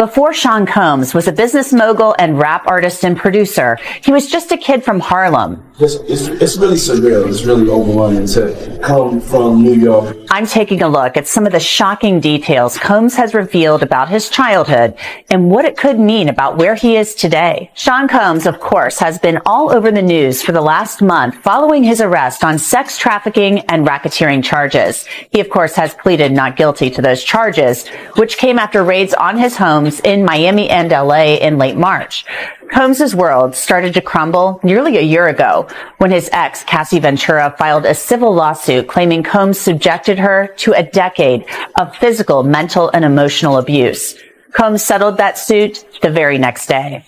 Before Sean Combs was a business mogul and rap artist and producer, he was just a kid from Harlem. It's really surreal. It's really overwhelming to come from New York. I'm taking a look at some of the shocking details Combs has revealed about his childhood and what it could mean about where he is today. Sean Combs, of course, has been all over the news for the last month following his arrest on sex trafficking and racketeering charges. He, of course, has pleaded not guilty to those charges, which came after raids on his homes in Miami and LA in late March. Combs' world started to crumble nearly a year ago when his ex, Cassie Ventura, filed a civil lawsuit claiming Combs subjected her to a decade of physical, mental, and emotional abuse. Combs settled that suit the very next day.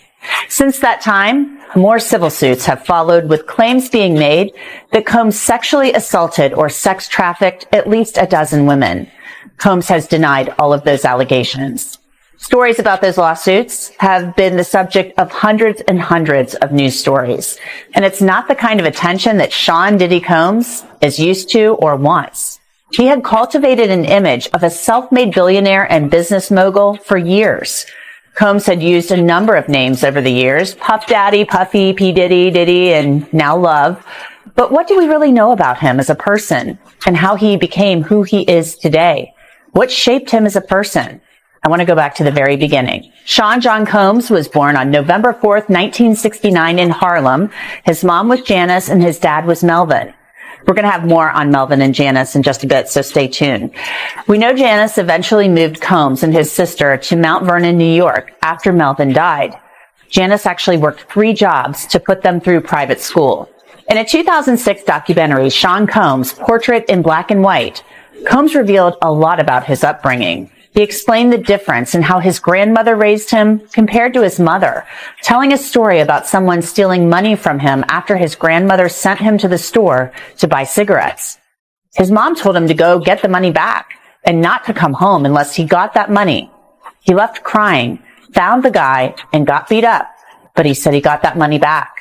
Since that time, more civil suits have followed, with claims being made that Combs sexually assaulted or sex trafficked at least a dozen women. Combs has denied all of those allegations. Stories about those lawsuits have been the subject of hundreds and hundreds of news stories. And it's not the kind of attention that Sean Diddy Combs is used to or wants. He had cultivated an image of a self-made billionaire and business mogul for years. Combs had used a number of names over the years: Puff Daddy, Puffy, P. Diddy, Diddy, and now Love. But what do we really know about him as a person and how he became who he is today? What shaped him as a person? I want to go back to the very beginning. Sean John Combs was born on November 4th, 1969 in Harlem. His mom was Janice and his dad was Melvin. We're going to have more on Melvin and Janice in just a bit, so stay tuned. We know Janice eventually moved Combs and his sister to Mount Vernon, New York after Melvin died. Janice actually worked 3 jobs to put them through private school. In a 2006 documentary, Sean Combs, Portrait in Black and White, Combs revealed a lot about his upbringing. He explained the difference in how his grandmother raised him compared to his mother, telling a story about someone stealing money from him after his grandmother sent him to the store to buy cigarettes. His mom told him to go get the money back and not to come home unless he got that money. He left crying, found the guy, and got beat up, but he said he got that money back.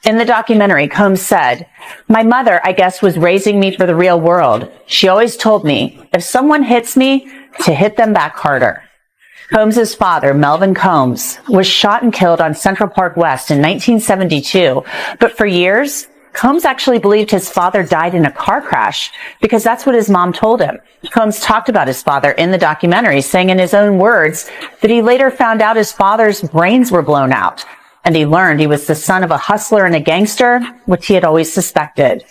In the documentary, Combs said, "My mother, I guess, was raising me for the real world. She always told me, if someone hits me, to hit them back harder." Combs' father, Melvin Combs, was shot and killed on Central Park West in 1972. But for years, Combs actually believed his father died in a car crash because that's what his mom told him. Combs talked about his father in the documentary, saying in his own words that he later found out his father's brains were blown out, and he learned he was the son of a hustler and a gangster, which he had always suspected.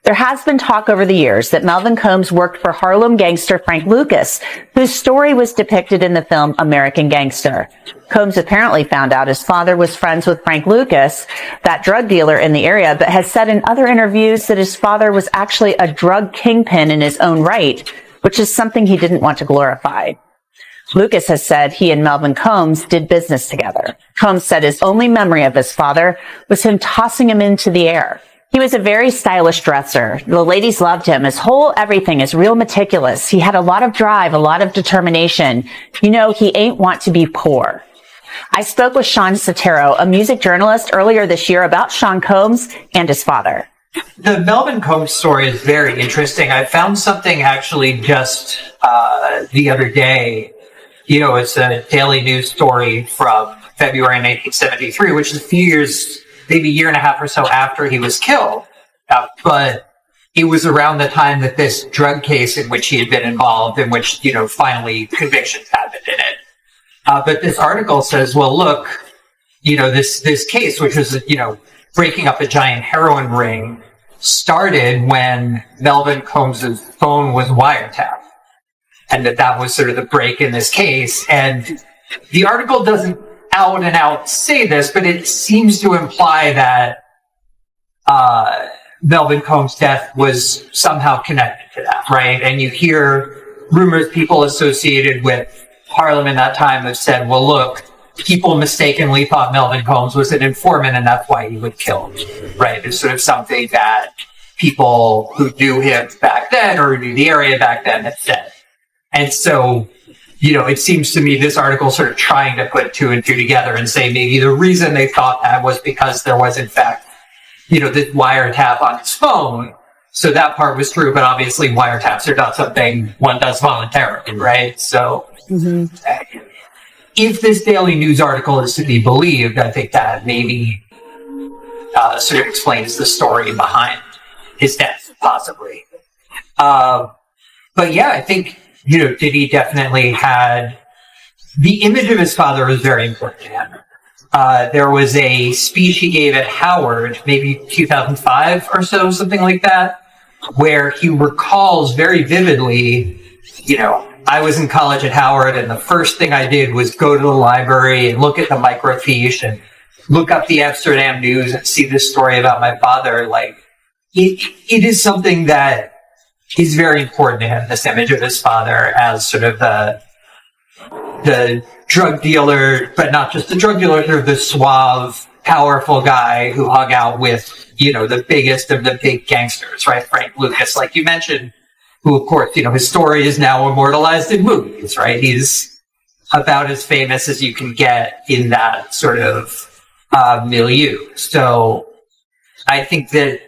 There has been talk over the years that Melvin Combs worked for Harlem gangster Frank Lucas, whose story was depicted in the film American Gangster. Combs apparently found out his father was friends with Frank Lucas, that drug dealer in the area, but has said in other interviews that his father was actually a drug kingpin in his own right, which is something he didn't want to glorify. Lucas has said he and Melvin Combs did business together. Combs said his only memory of his father was him tossing him into the air. He was a very stylish dresser. The ladies loved him. His whole everything is real meticulous. He had a lot of drive, a lot of determination. You know, he ain't want to be poor. I spoke with Sean Sotero, a music journalist, earlier this year about Sean Combs and his father. The Melvin Combs story is very interesting. I found something actually just the other day. You know, it's a daily news story from February 1973, which is a few years, maybe a year and a half or so after he was killed. But it was around the time that this drug case in which he had been involved, in which, you know, finally convictions happened in it. But this article says, well, look, you know, this case, which was, you know, breaking up a giant heroin ring, started when Melvin Combs' phone was wiretapped. And that was sort of the break in this case. And the article doesn't out and out say this, but it seems to imply that Melvin Combs' death was somehow connected to that, right? And you hear rumors, people associated with Harlem in that time have said, well, look, people mistakenly thought Melvin Combs was an informant and that's why he was killed, right? It's sort of something that people who knew him back then or knew the area back then had said. And so, you know, it seems to me this article sort of trying to put 2 and 2 together and say maybe the reason they thought that was because there was, in fact, you know, the wiretap on his phone. So that part was true, but obviously wiretaps are not something one does voluntarily, right? So, if this Daily News article is to be believed, I think that maybe sort of explains the story behind his death, possibly. But yeah, I think, Diddy definitely had the image of his father was very important to him. There was a speech he gave at Howard, maybe 2005 or so, something like that, where he recalls very vividly, I was in college at Howard, and the first thing I did was go to the library and look at the microfiche and look up the Amsterdam News and see this story about my father. Like, it is something that is very important to him, this image of his father as sort of the drug dealer, but not just the drug dealer, sort of the suave, powerful guy who hung out with, the biggest of the big gangsters, right? Frank Lucas, like you mentioned, who, of course, his story is now immortalized in movies, right? He's about as famous as you can get in that sort of milieu. So I think that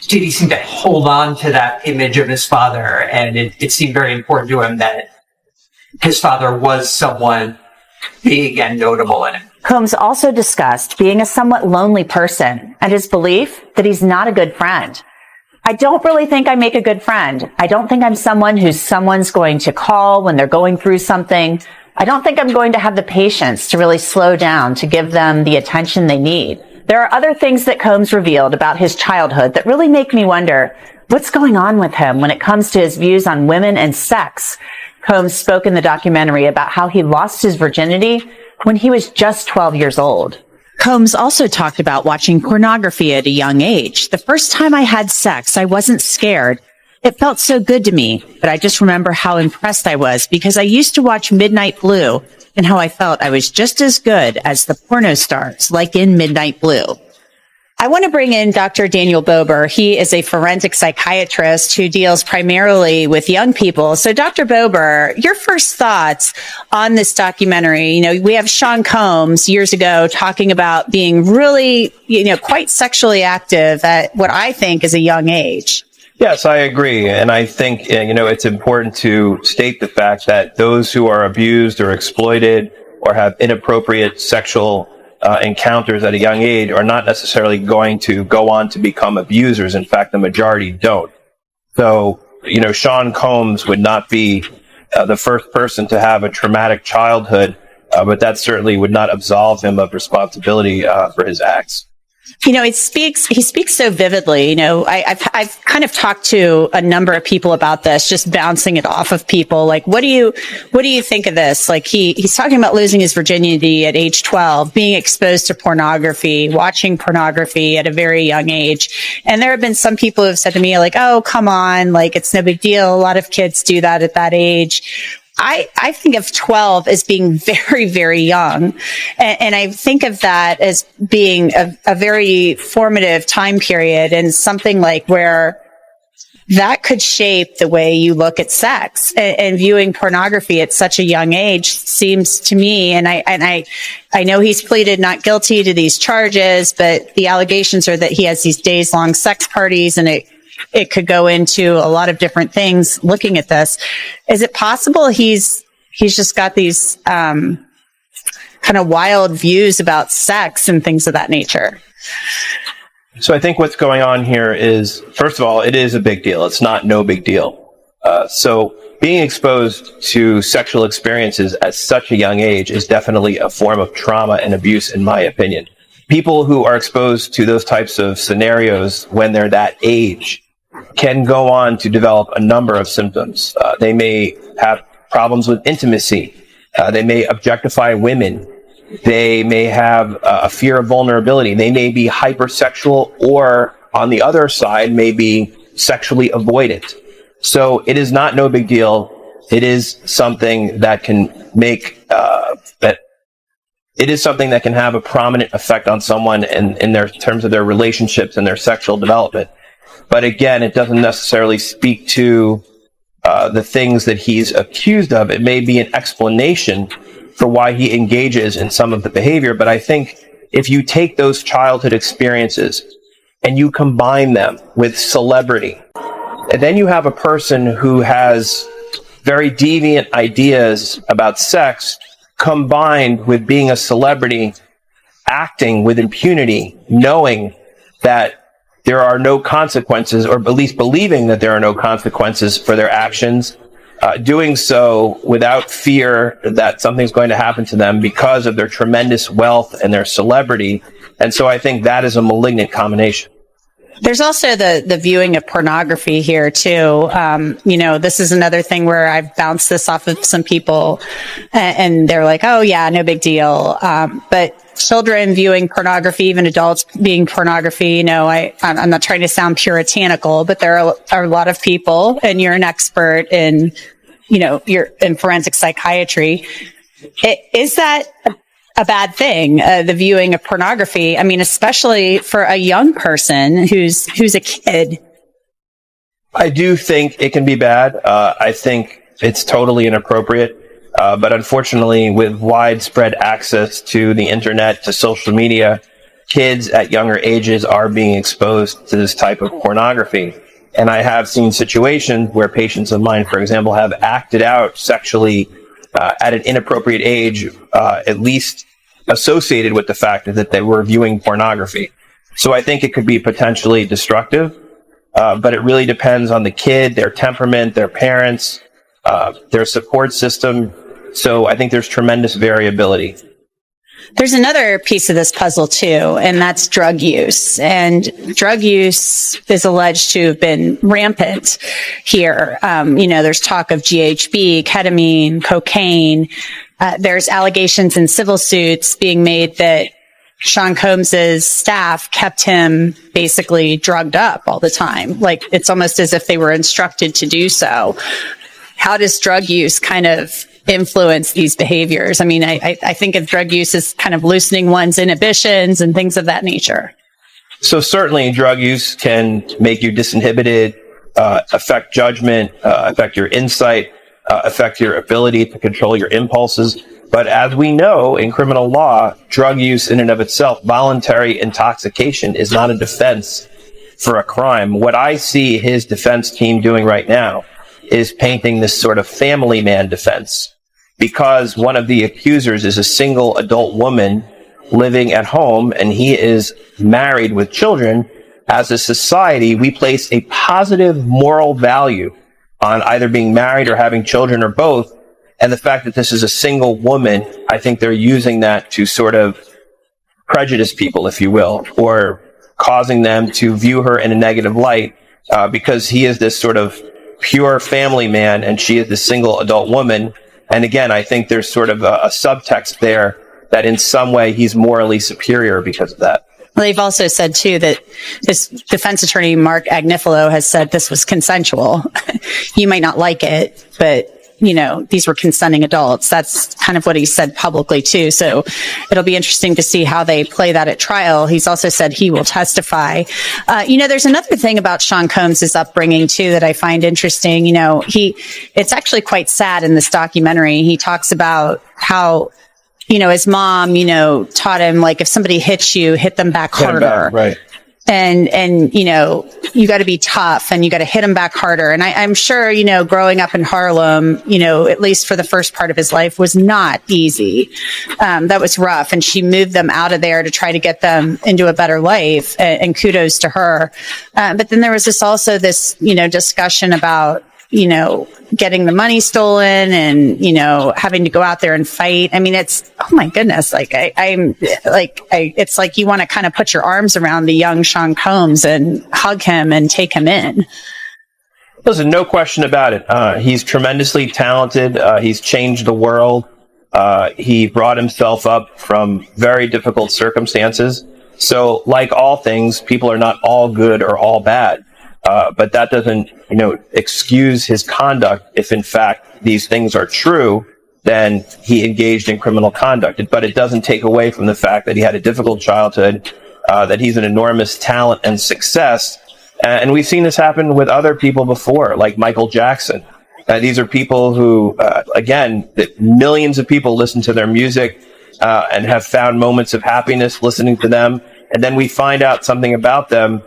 Diddy seemed to hold on to that image of his father, and it seemed very important to him that his father was someone big and notable in it. Combs also discussed being a somewhat lonely person and his belief that he's not a good friend. I don't really think I make a good friend. I don't think I'm someone who someone's going to call when they're going through something. I don't think I'm going to have the patience to really slow down to give them the attention they need. There are other things that Combs revealed about his childhood that really make me wonder what's going on with him when it comes to his views on women and sex. Combs spoke in the documentary about how he lost his virginity when he was just 12 years old. Combs also talked about watching pornography at a young age. The first time I had sex, I wasn't scared. It felt so good to me, but I just remember how impressed I was because I used to watch Midnight Blue and how I felt I was just as good as the porno stars, like in Midnight Blue. I want to bring in Dr. Daniel Bober. He is a forensic psychiatrist who deals primarily with young people. So, Dr. Bober, your first thoughts on this documentary? We have Sean Combs years ago talking about being really, quite sexually active at what I think is a young age. Yes, I agree. And I think, it's important to state the fact that those who are abused or exploited or have inappropriate sexual encounters at a young age are not necessarily going to go on to become abusers. In fact, the majority don't. So, Sean Combs would not be the first person to have a traumatic childhood, but that certainly would not absolve him of responsibility for his acts. He speaks so vividly. I've kind of talked to a number of people about this, just bouncing it off of people. Like, what do you think of this? Like, he's talking about losing his virginity at age 12, being exposed to pornography, watching pornography at a very young age. And there have been some people who have said to me, like, oh, come on, like, it's no big deal. A lot of kids do that at that age. I think of 12 as being very, very young. And I think of that as being a very formative time period and something like where that could shape the way you look at sex, and viewing pornography at such a young age seems to me, and I know he's pleaded not guilty to these charges, but the allegations are that he has these days-long sex parties, and it could go into a lot of different things looking at this. Is it possible he's just got these kind of wild views about sex and things of that nature? So I think what's going on here is, first of all, it is a big deal. It's not no big deal. So being exposed to sexual experiences at such a young age is definitely a form of trauma and abuse, in my opinion. People who are exposed to those types of scenarios when they're that age can go on to develop a number of symptoms. They may have problems with intimacy. They may objectify women. They may have a fear of vulnerability. They may be hypersexual, or on the other side, may be sexually avoidant. So it is not no big deal. It is something that can make it is something that can have a prominent effect on someone in their terms of their relationships and their sexual development. But again, it doesn't necessarily speak to the things that he's accused of. It may be an explanation for why he engages in some of the behavior. But I think if you take those childhood experiences and you combine them with celebrity, and then you have a person who has very deviant ideas about sex, combined with being a celebrity, acting with impunity, knowing that there are no consequences, or at least believing that there are no consequences for their actions, doing so without fear that something's going to happen to them because of their tremendous wealth and their celebrity. And so I think that is a malignant combination. There's also the viewing of pornography here too. This is another thing where I've bounced this off of some people and they're like, oh yeah, no big deal. But children viewing pornography, even adults viewing pornography, I'm not trying to sound puritanical, but there are a lot of people, and you're an expert in, you're in forensic psychiatry. Is that a bad thing, the viewing of pornography? I mean, especially for a young person who's a kid. I do think it can be bad. I think it's totally inappropriate. But unfortunately, with widespread access to the internet, to social media, kids at younger ages are being exposed to this type of pornography. And I have seen situations where patients of mine, for example, have acted out sexually at an inappropriate age, at least associated with the fact that they were viewing pornography. So I think it could be potentially destructive, but it really depends on the kid, their temperament, their parents, their support system. So I think there's tremendous variability. There's another piece of this puzzle too, and that's drug use. And drug use is alleged to have been rampant here. There's talk of GHB, ketamine, cocaine. There's allegations in civil suits being made that Sean Combs's staff kept him basically drugged up all the time. Like, it's almost as if they were instructed to do so. How does drug use kind of influence these behaviors? I mean, I think of drug use as kind of loosening one's inhibitions and things of that nature. So certainly drug use can make you disinhibited, affect judgment, affect your insight, affect your ability to control your impulses. But as we know in criminal law, drug use in and of itself, voluntary intoxication, is not a defense for a crime. What I see his defense team doing right now is painting this sort of family man defense, because one of the accusers is a single adult woman living at home and he is married with children. As a society, we place a positive moral value on either being married or having children or both. And the fact that this is a single woman, I think they're using that to sort of prejudice people, if you will, or causing them to view her in a negative light, because he is this sort of pure family man and she is the single adult woman. And again, I think there's sort of a subtext there that in some way he's morally superior because of that. Well, they've also said too that this defense attorney, Mark Agnifilo, has said this was consensual. You might not like it, but these were consenting adults. That's kind of what he said publicly too. So it'll be interesting to see how they play that at trial. He's also said he will testify. There's another thing about Sean Combs's upbringing too that I find interesting. It's actually quite sad in this documentary. He talks about how, his mom, taught him, like, if somebody hits you, hit them back harder. Right. And you got to be tough and you got to hit him back harder. And I'm sure, growing up in Harlem, at least for the first part of his life, was not easy. That was rough. And she moved them out of there to try to get them into a better life. And kudos to her. But then there was this discussion about, getting the money stolen and, having to go out there and fight. I mean, it's, oh my goodness. It's like you want to kind of put your arms around the young Sean Combs and hug him and take him in. Listen, no question about it. He's tremendously talented. He's changed the world. He brought himself up from very difficult circumstances. So like all things, people are not all good or all bad. But that doesn't, excuse his conduct. If in fact these things are true, then he engaged in criminal conduct. But it doesn't take away from the fact that he had a difficult childhood, that he's an enormous talent and success. And we've seen this happen with other people before, like Michael Jackson. These are people who, millions of people listen to their music, and have found moments of happiness listening to them. And then we find out something about them,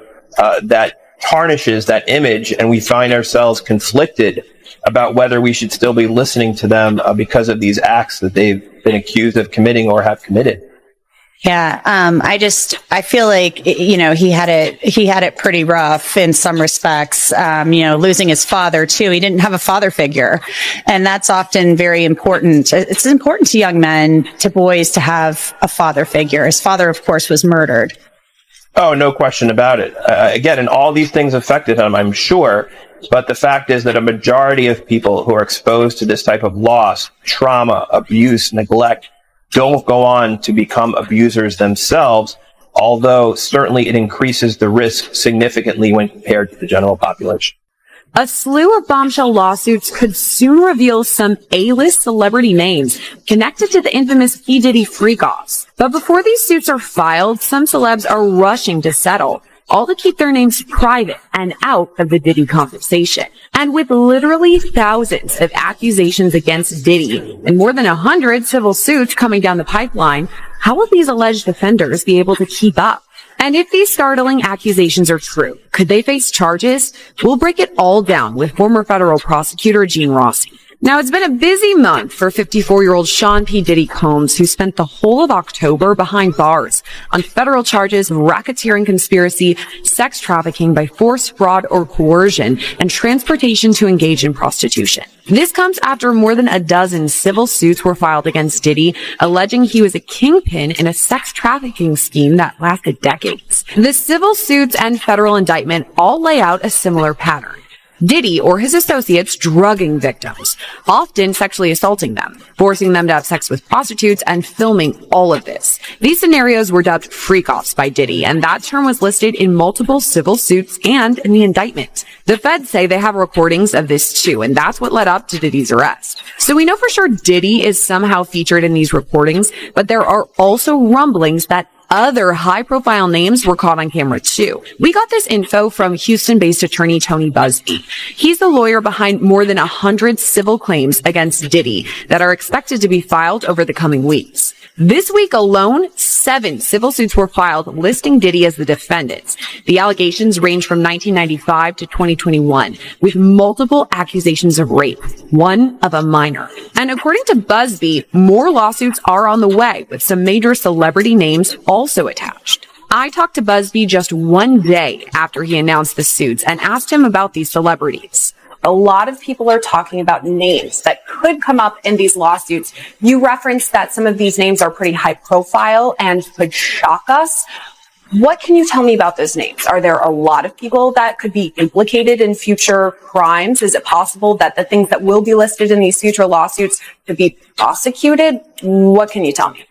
that tarnishes that image, and we find ourselves conflicted about whether we should still be listening to them because of these acts that they've been accused of committing or have committed. Yeah. I feel like, he had it pretty rough in some respects, losing his father too. He didn't have a father figure. And that's often very important. It's important to young men, to boys, to have a father figure. His father, of course, was murdered. Oh, no question about it. Again, and all these things affected him, I'm sure. But the fact is that a majority of people who are exposed to this type of loss, trauma, abuse, neglect, don't go on to become abusers themselves, although certainly it increases the risk significantly when compared to the general population. A slew of bombshell lawsuits could soon reveal some A-list celebrity names connected to the infamous P. Diddy freak-offs. But before these suits are filed, some celebs are rushing to settle, all to keep their names private and out of the Diddy conversation. And with literally thousands of accusations against Diddy and more than 100 civil suits coming down the pipeline, how will these alleged offenders be able to keep up? And if these startling accusations are true, could they face charges? We'll break it all down with former federal prosecutor Gene Rossi. Now, it's been a busy month for 54-year-old Sean P. Diddy Combs, who spent the whole of October behind bars on federal charges of racketeering conspiracy, sex trafficking by force, fraud, or coercion, and transportation to engage in prostitution. This comes after more than a dozen civil suits were filed against Diddy, alleging he was a kingpin in a sex trafficking scheme that lasted decades. The civil suits and federal indictment all lay out a similar pattern. Diddy or his associates drugging victims, often sexually assaulting them, forcing them to have sex with prostitutes, and filming all of this. These scenarios were dubbed freak-offs by Diddy, and that term was listed in multiple civil suits and in the indictment. The feds say they have recordings of this too, and that's what led up to Diddy's arrest. So we know for sure Diddy is somehow featured in these recordings, but there are also rumblings that other high-profile names were caught on camera too. We got this info from Houston-based attorney Tony Busby. He's the lawyer behind more than 100 civil claims against Diddy that are expected to be filed over the coming weeks. This week alone, 7 civil suits were filed listing Diddy as the defendants. The allegations range from 1995 to 2021, with multiple accusations of rape, one of a minor. And according to Busby, more lawsuits are on the way, with some major celebrity names also attached. I talked to Busby just one day after he announced the suits and asked him about these celebrities. A lot of people are talking about names that could come up in these lawsuits. You referenced that some of these names are pretty high profile and could shock us. What can you tell me about those names? Are there a lot of people that could be implicated in future crimes? Is it possible that the things that will be listed in these future lawsuits could be prosecuted? What can you tell me?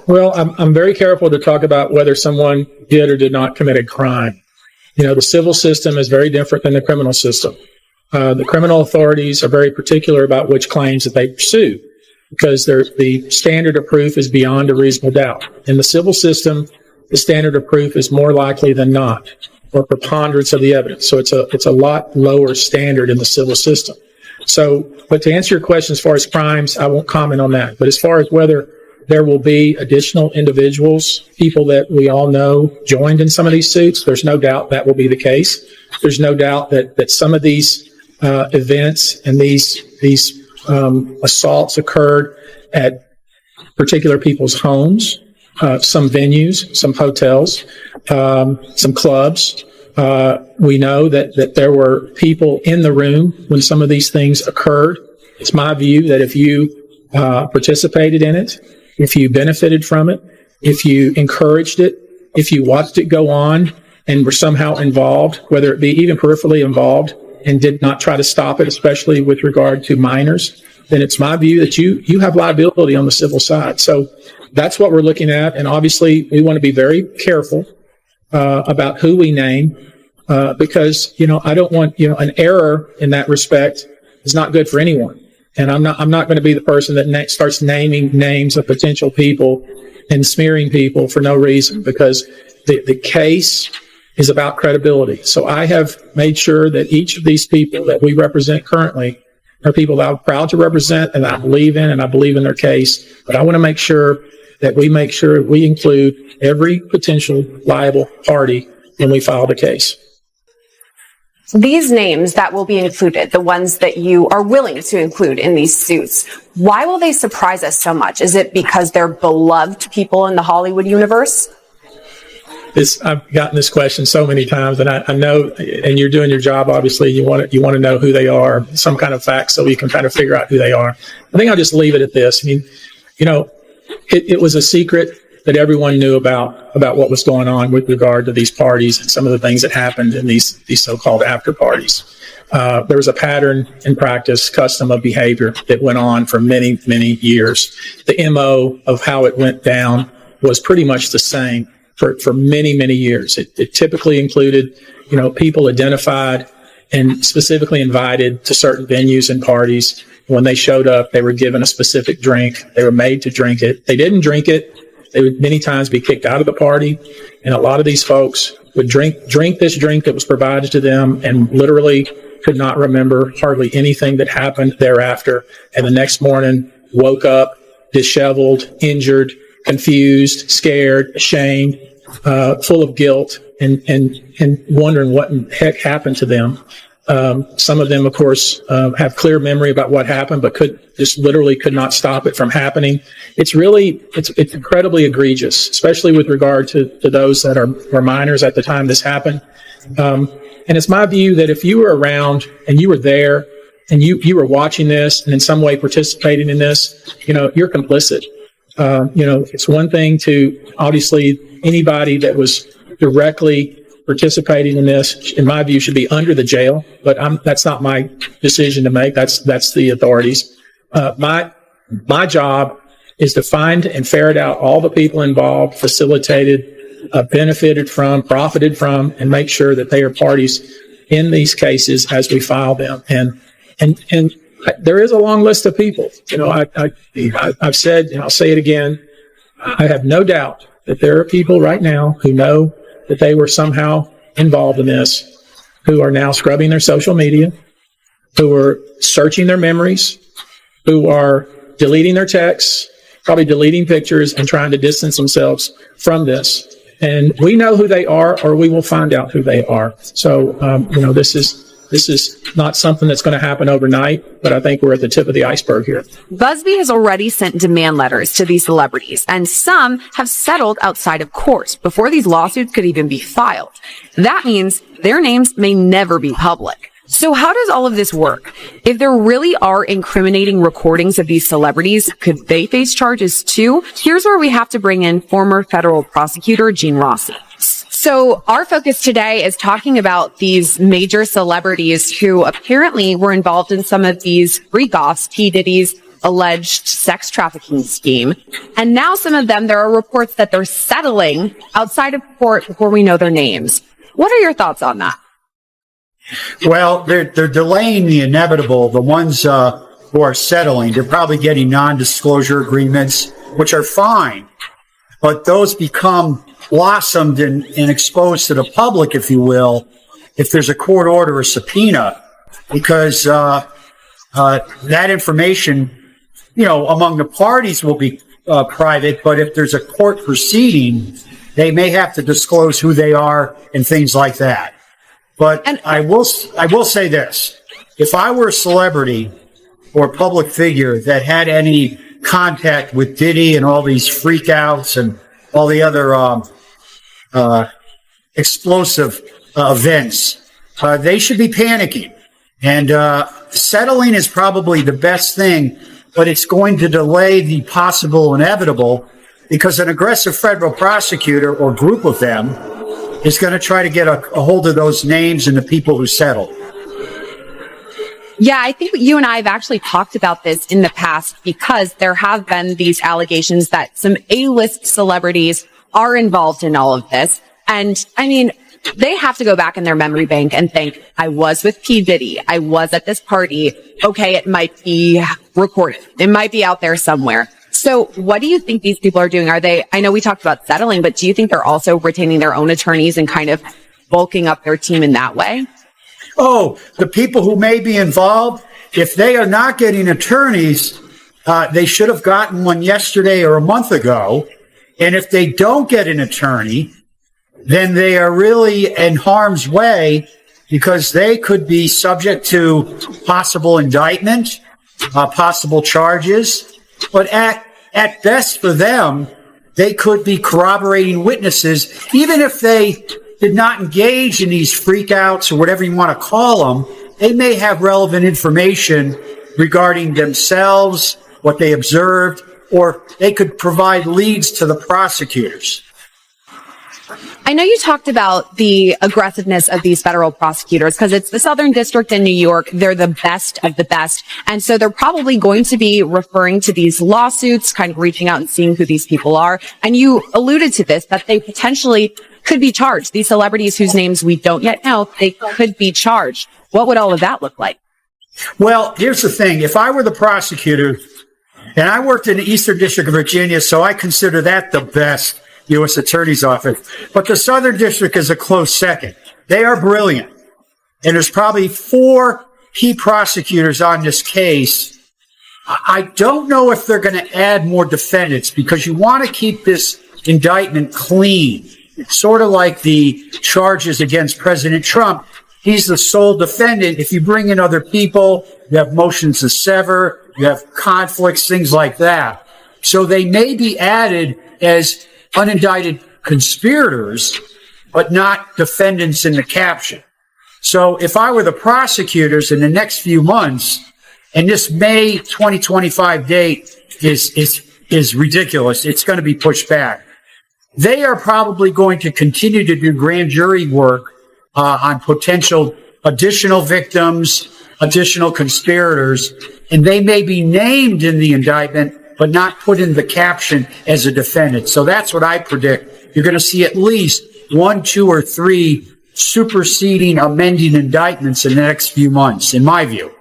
Well, I'm very careful to talk about whether someone did or did not commit a crime. The civil system is very different than the criminal system. The criminal authorities are very particular about which claims that they pursue because the standard of proof is beyond a reasonable doubt. In the civil system, the standard of proof is more likely than not, or preponderance of the evidence. So it's a lot lower standard in the civil system. But to answer your question as far as crimes, I won't comment on that. But as far as whether there will be additional individuals, people that we all know joined in some of these suits, there's no doubt that will be the case. There's no doubt that some of these events and these assaults occurred at particular people's homes, some venues, some hotels, some clubs. We know that there were people in the room when some of these things occurred. It's my view that if you participated in it, if you benefited from it, if you encouraged it, if you watched it go on and were somehow involved, whether it be even peripherally involved, and did not try to stop it, especially with regard to minors, then it's my view that you have liability on the civil side. So that's what we're looking at. And obviously, we want to be very careful about who we name because, I don't want, an error in that respect is not good for anyone. And I'm not going to be the person that starts naming names of potential people and smearing people for no reason because the case is about credibility. So I have made sure that each of these people that we represent currently are people that I'm proud to represent and I believe in, and I believe in their case. But I want to make sure that we include every potential liable party when we file the case. These names that will be included, the ones that you are willing to include in these suits, why will they surprise us so much? Is it because they're beloved people in the Hollywood universe? I've gotten this question so many times, and I know, and you're doing your job, obviously, you want to know who they are, some kind of facts so you can kind of figure out who they are. I think I'll just leave it at this. I mean, it was a secret that everyone knew about what was going on with regard to these parties and some of the things that happened in these so-called after parties. There was a pattern in practice, custom of behavior that went on for many, many years. The MO of how it went down was pretty much the same for many, many years. It typically included, people identified and specifically invited to certain venues and parties. When they showed up, they were given a specific drink. They were made to drink it. They didn't drink it. They would many times be kicked out of the party. And a lot of these folks would drink this drink that was provided to them and literally could not remember hardly anything that happened thereafter. And the next morning woke up disheveled, injured, confused, scared, ashamed, full of guilt and wondering what in the heck happened to them. Some of them, of course, have clear memory about what happened, but could not stop it from happening. It's incredibly egregious, especially with regard to those that are minors at the time this happened. And it's my view that if you were around and you were there and you were watching this and in some way participating in this, you're complicit. It's one thing to obviously anybody that was directly participating in this, in my view, should be under the jail, but that's not my decision to make. That's the authorities. My job is to find and ferret out all the people involved, facilitated, benefited from, profited from, and make sure that they are parties in these cases as we file them. And there is a long list of people. I've said, and I'll say it again, I have no doubt that there are people right now who know that they were somehow involved in this, who are now scrubbing their social media, who are searching their memories, who are deleting their texts, probably deleting pictures and trying to distance themselves from this. And we know who they are, or we will find out who they are. So, this is not something that's going to happen overnight, but I think we're at the tip of the iceberg here. Busby has already sent demand letters to these celebrities, and some have settled outside of court before these lawsuits could even be filed. That means their names may never be public. So how does all of this work? If there really are incriminating recordings of these celebrities, could they face charges too? Here's where we have to bring in former federal prosecutor Gene Rossi. So our focus today is talking about these major celebrities who apparently were involved in some of these freak-offs, P. Diddy's alleged sex trafficking scheme. And now some of them, there are reports that they're settling outside of court before we know their names. What are your thoughts on that? Well, they're delaying the inevitable. The ones who are settling, they're probably getting non-disclosure agreements, which are fine. But those become blossomed and exposed to the public, if you will, if there's a court order or subpoena, because that information, among the parties will be private. But if there's a court proceeding, they may have to disclose who they are and things like that. But I will say this: if I were a celebrity or a public figure that had any contact with Diddy and all these freakouts and all the other explosive events, they should be panicking. And settling is probably the best thing, but it's going to delay the possible inevitable, because an aggressive federal prosecutor or group of them is going to try to get a hold of those names and the people who settled. Yeah, I think you and I have actually talked about this in the past, because there have been these allegations that some A-list celebrities are involved in all of this. And I mean, they have to go back in their memory bank and think, I was with P. Diddy. I was at this party. Okay, it might be recorded. It might be out there somewhere. So what do you think these people are doing? I know we talked about settling, but do you think they're also retaining their own attorneys and kind of bulking up their team in that way? Oh, the people who may be involved, if they are not getting attorneys, they should have gotten one yesterday or a month ago. And if they don't get an attorney, then they are really in harm's way, because they could be subject to possible indictment, possible charges, but at best for them, they could be corroborating witnesses, even if they did not engage in these freakouts or whatever you want to call them. They may have relevant information regarding themselves, what they observed, or they could provide leads to the prosecutors. I know you talked about the aggressiveness of these federal prosecutors because it's the Southern District in New York. They're the best of the best. And so they're probably going to be referring to these lawsuits, kind of reaching out and seeing who these people are. And you alluded to this, that they potentially could be charged. These celebrities whose names we don't yet know, they could be charged. What would all of that look like? Well, here's the thing. If I were the prosecutor, and I worked in the Eastern District of Virginia, so I consider that the best U.S. Attorney's Office. But the Southern District is a close second. They are brilliant. And there's probably 4 key prosecutors on this case. I don't know if they're going to add more defendants because you want to keep this indictment clean. It's sort of like the charges against President Trump. He's the sole defendant. If you bring in other people, you have motions to sever, you have conflicts, things like that. So they may be added as unindicted conspirators, but not defendants in the caption. So if I were the prosecutors in the next few months, and this May 2025 date is ridiculous, it's going to be pushed back. They are probably going to continue to do grand jury work on potential additional victims, additional conspirators, and they may be named in the indictment, but not put in the caption as a defendant. So that's what I predict. You're going to see at least 1, 2, or 3 superseding, amending indictments in the next few months, in my view.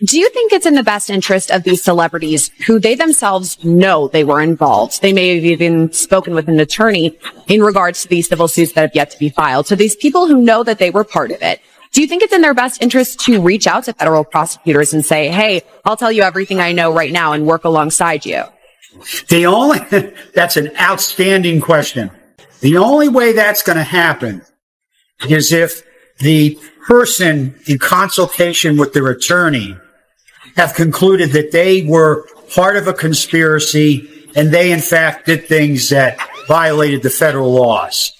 Do you think it's in the best interest of these celebrities who they themselves know they were involved? They may have even spoken with an attorney in regards to these civil suits that have yet to be filed. So these people who know that they were part of it, do you think it's in their best interest to reach out to federal prosecutors and say, hey, I'll tell you everything I know right now and work alongside you? That's an outstanding question. The only way that's going to happen is if the person in consultation with their attorney have concluded that they were part of a conspiracy and they in fact did things that violated the federal laws.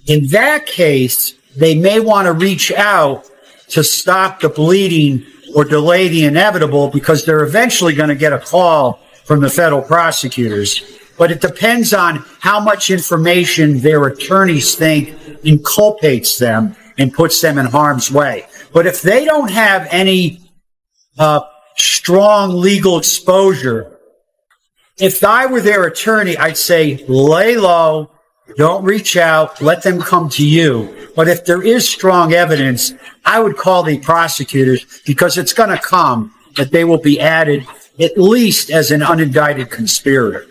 In that case, they may want to reach out to stop the bleeding or delay the inevitable because they're eventually going to get a call from the federal prosecutors. But it depends on how much information their attorneys think inculpates them and puts them in harm's way. But if they don't have any strong legal exposure, if I were their attorney, I'd say lay low, don't reach out, let them come to you. But if there is strong evidence, I would call the prosecutors because it's going to come that they will be added at least as an unindicted conspirator.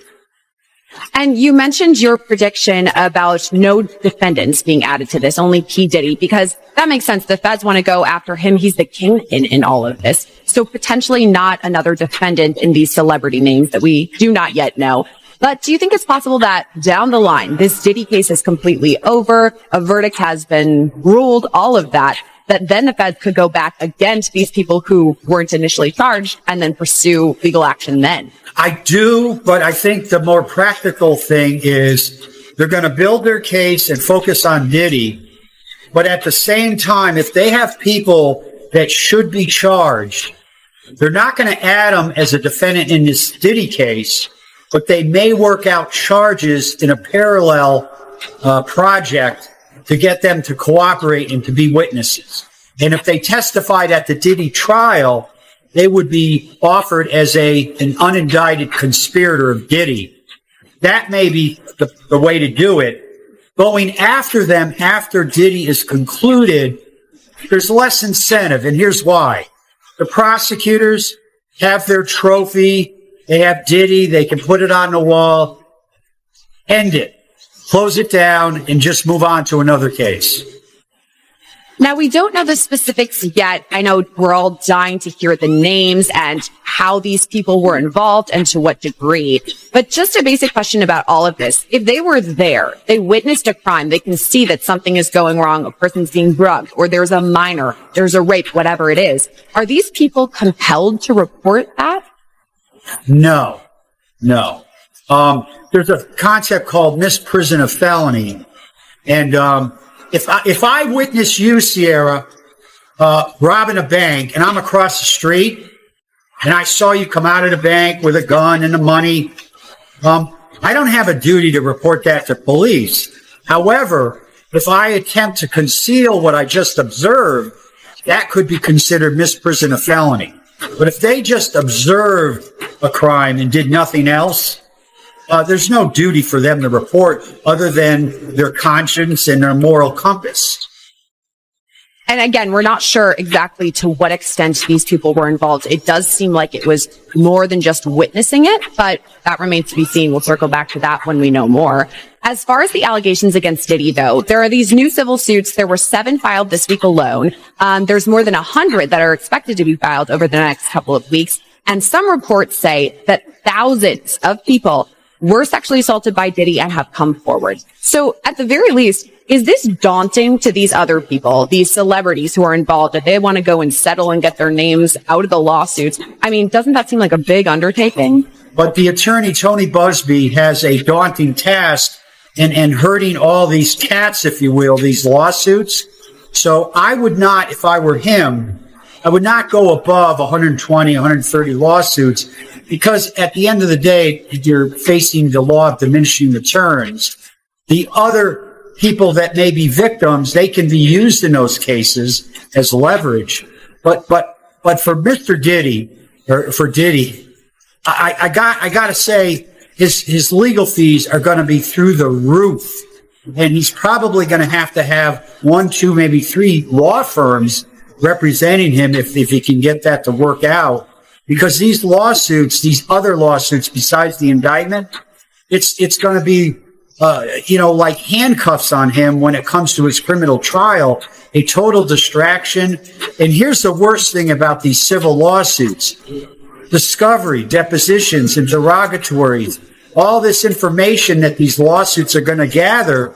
And you mentioned your prediction about no defendants being added to this, only P. Diddy, because that makes sense. The feds want to go after him. He's the kingpin in all of this. So potentially not another defendant in these celebrity names that we do not yet know. But do you think it's possible that down the line, this Diddy case is completely over, a verdict has been ruled, all of that, that then the feds could go back again to these people who weren't initially charged and then pursue legal action then? I do, but I think the more practical thing is they're going to build their case and focus on Diddy. But at the same time, if they have people that should be charged, they're not going to add them as a defendant in this Diddy case, but they may work out charges in a parallel project to get them to cooperate and to be witnesses. And if they testified at the Diddy trial, they would be offered as an unindicted conspirator of Diddy. That may be the way to do it. Going after them after Diddy is concluded, there's less incentive, and here's why. The prosecutors have their trophy, they have Diddy, they can put it on the wall, end it, close it down, and just move on to another case. Now, we don't know the specifics yet. I know we're all dying to hear the names and how these people were involved and to what degree. But just a basic question about all of this. If they were there, they witnessed a crime, they can see that something is going wrong, a person's being drugged, or there's a minor, there's a rape, whatever it is. Are these people compelled to report that? No. There's a concept called misprision of felony. And, if I witness you, Sierra, robbing a bank, and I'm across the street, and I saw you come out of the bank with a gun and the money, I don't have a duty to report that to police. However, if I attempt to conceal what I just observed, that could be considered misprision of felony. But if they just observed a crime and did nothing else, there's no duty for them to report other than their conscience and their moral compass. And again, we're not sure exactly to what extent these people were involved. It does seem like it was more than just witnessing it, but that remains to be seen. We'll circle back to that when we know more. As far as the allegations against Diddy, though, there are these new civil suits. There were 7 filed this week alone. There's more than 100 that are expected to be filed over the next couple of weeks. And some reports say that thousands of people were sexually assaulted by Diddy and have come forward. So at the very least, is this daunting to these other people, these celebrities who are involved, that they want to go and settle and get their names out of the lawsuits? I mean, doesn't that seem like a big undertaking? But the attorney, Tony Busby, has a daunting task in hurting all these cats, if you will, these lawsuits. So I would not, if I were him, I would not go above 120, 130 lawsuits, because at the end of the day, you're facing the law of diminishing returns. The other people that may be victims, they can be used in those cases as leverage. But for Mr. Diddy, or for Diddy, I gotta say, his legal fees are going to be through the roof. And he's probably going to have 1, 2, maybe 3 law firms representing him if he can get that to work out. Because these lawsuits, these other lawsuits besides the indictment, it's going to be, like handcuffs on him when it comes to his criminal trial, a total distraction. And here's the worst thing about these civil lawsuits. Discovery, depositions, interrogatories, all this information that these lawsuits are going to gather